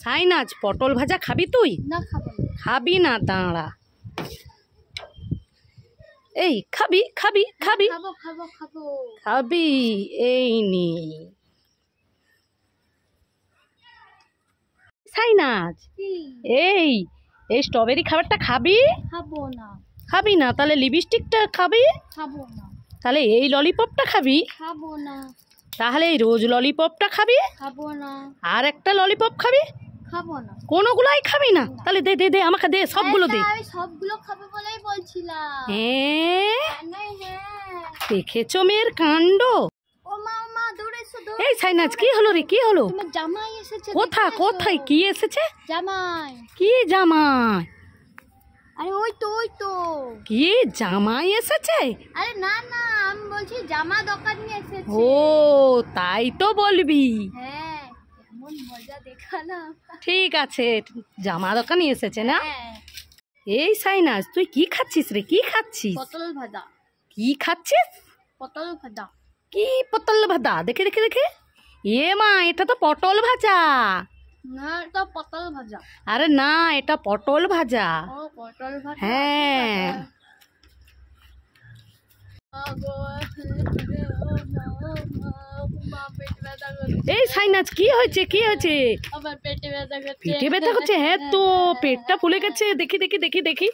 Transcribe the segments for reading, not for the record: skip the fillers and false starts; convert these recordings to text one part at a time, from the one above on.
সাইনাজ পটল ভাজা খাবি তুই? না খাবো না। খাবি না? দাঁড়া, এই খাবি খাবি খাবি খাবো খাবো খাবো খাবি, এই নে সাইনাজ। এই এই স্ট্রবেরি খাবারটা খাবি? খাবো না। খাবি না? তাহলে লিপস্টিকটা খাবি? খাবো না। তাহলে এই ললিপপটা খাবি? খাবো না। তাহলে এই রোজ ললিপপটা খাবি? খাবো না। আর একটা ললিপপ খাবি? খাবো না। কোনোগুলাই খাবি না? তাহলে দে দে দে, আমাকে দে, সবগুলো দে। আমি সবগুলো খাবো বলেই বলছিলাম। হ্যাঁ, দেখেছো মেয়ের কাণ্ড। ও মা মা দৌড়ে এসো। এই সাইনাজ, কি হলো রে, কি হলো? তোমার জামাই এসেছে। কোথায় কি এসেছে? জামাই। কি জামাই? আরে ওই তো কি জামাই এসেছে? আরে না না, আমি বলছি জামা দোকান নিয়ে এসেছে। ও তাই তো বলবি। হ্যাঁ, এমন মজা দেখালাম। ঠিক আছে, জামা দোকানে এসেছে না? হ্যাঁ। এই সাইনাজ, তুই কি খাচ্ছিস রে? কি খাচ্ছিস? পটল ভাজা। কি খাচ্ছিস? পটল ভাজা। কি পটল ভাজা? দেখে দেখে দেখে, এ মা, এটা তো পটল ভাজা। না, এটা পটল ভাজা। আরে না, এটা পটল ভাজা। ও পটল ভাজা। হ্যাঁ। এই সাইনাজ, কি হয়েছে? কি হয়েছে? আমার পেটে ব্যথা করছে। পেটে ব্যথা করছে? হ্যাঁ তো, পেটটা ফুলে গেছে। দেখি দেখি দেখি দেখি,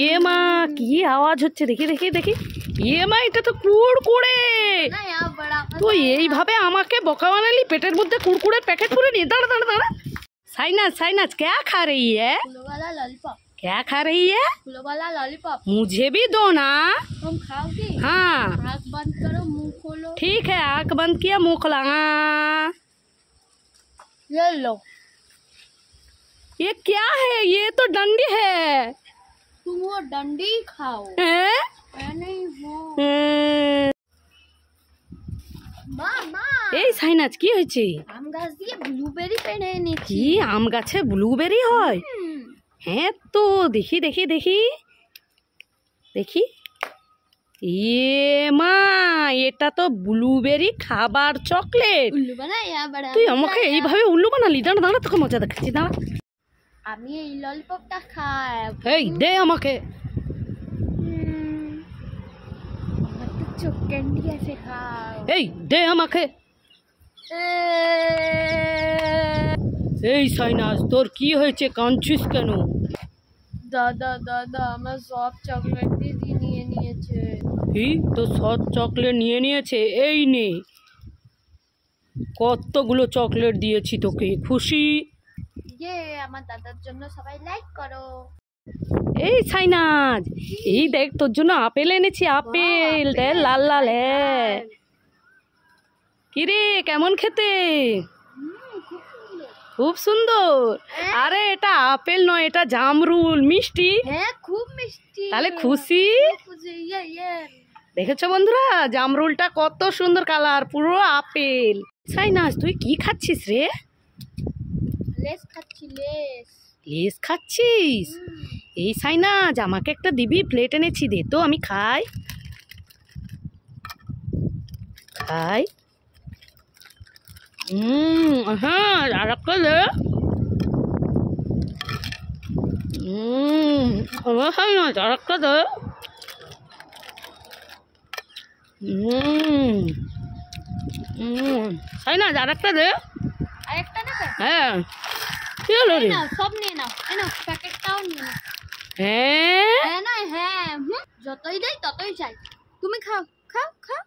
এ মা, কি আওয়াজ হচ্ছে? দেখি দেখি দেখি, এ মা, এটা তো কুড়কুড়ে। তুই এইভাবে আমাকে বোকা বানালি? পেটের মধ্যে কুড়কুড়ের প্যাকেট পুরে নিয়ে, দাঁড়া দাঁড়া দাঁড়া। साइनाज साइनाज क्या खा रही है? फूलों वाला लॉलीपॉप। क्या खा रही है? फूलों वाला लॉलीपॉप। मुझे भी दो ना। तुम खाओगी? हाँ। आँख बंद करो, मुंह खोलो। ठीक है, आँख बंद किया, मुंह खोला। हाँ। ये लो। ये क्या है? ये तो डंडी है। तुम वो डंडी खाओ। हैं? मैं नहीं हूँ। এই সাইনাজ, কি হয়েছে? আম গাছ দিয়ে ব্লুবেরি পেড়ে এনেছি। কি আম গাছে ব্লুবেরি হয়? হ্যাঁ তো, দেখি দেখি দেখি দেখি, মা, এটা তো ব্লুবেরি খাবার চকলেট। উল্লু বানায়া বড়া। তুই আমাকে এইভাবে উল্লু বানালি? দাঁড়া দাঁড়া, তোকে মজা দেখাচ্ছি, দাঁড়া। আমি এই ললিপপটা খাই। এই দে আমাকে। আমার তো চোখ ক্যান্ডি আছে, খাও। এই দে আমাকে। এই সাইনাজ, তোর কি হয়েছে? কাঁদছিস কেন? দাদা দাদা, আমার সব চকলেট দিদি নিয়ে নিয়েছে। কি? তো সব চকলেট নিয়ে নিয়েছে? এই নে, কতগুলো চকলেট দিয়েছি তোকে, খুশি? আমার দাদার জন্য সবাই লাইক করো। এই সাইনাজ, এই দেখ, তোর জন্য আপেল এনেছি, আপেল দেখ, লাল লাল। হ্যাঁ, কিরে, কেমন খেতে? খুব সুন্দর। আরে এটা আপেল নয়, এটা জামরুল, মিষ্টি। হ্যাঁ, খুব মিষ্টি। তাহলে খুশি? দেখেছো বন্ধুরা, জামরুলটা কত সুন্দর কালার, পুরো আপেল। সাইনাজ, তুই কি খাচ্ছিস রে? লেস খাচ্ছি, লেস। লেস খাচ্ছিস? এই সাইনাজ, আমাকে একটা দিবি? প্লেট এনেছি, দে তো, আমি খাই। খাই। হ্যাঁ, আর একটা দে। সাইনাজ, আর একটা দে। সাইনাজ, আর একটা দে। আরেকটা নেবে? হ্যাঁ। কি হলো রে? সব নিয়ে নাও, প্যাকেটটাও নিয়ে নাও। হ্যাঁ, হ্যাঁ না, হ্যাঁ, যতই দেয় ততই চাই। তুমি খাও খাও খাও।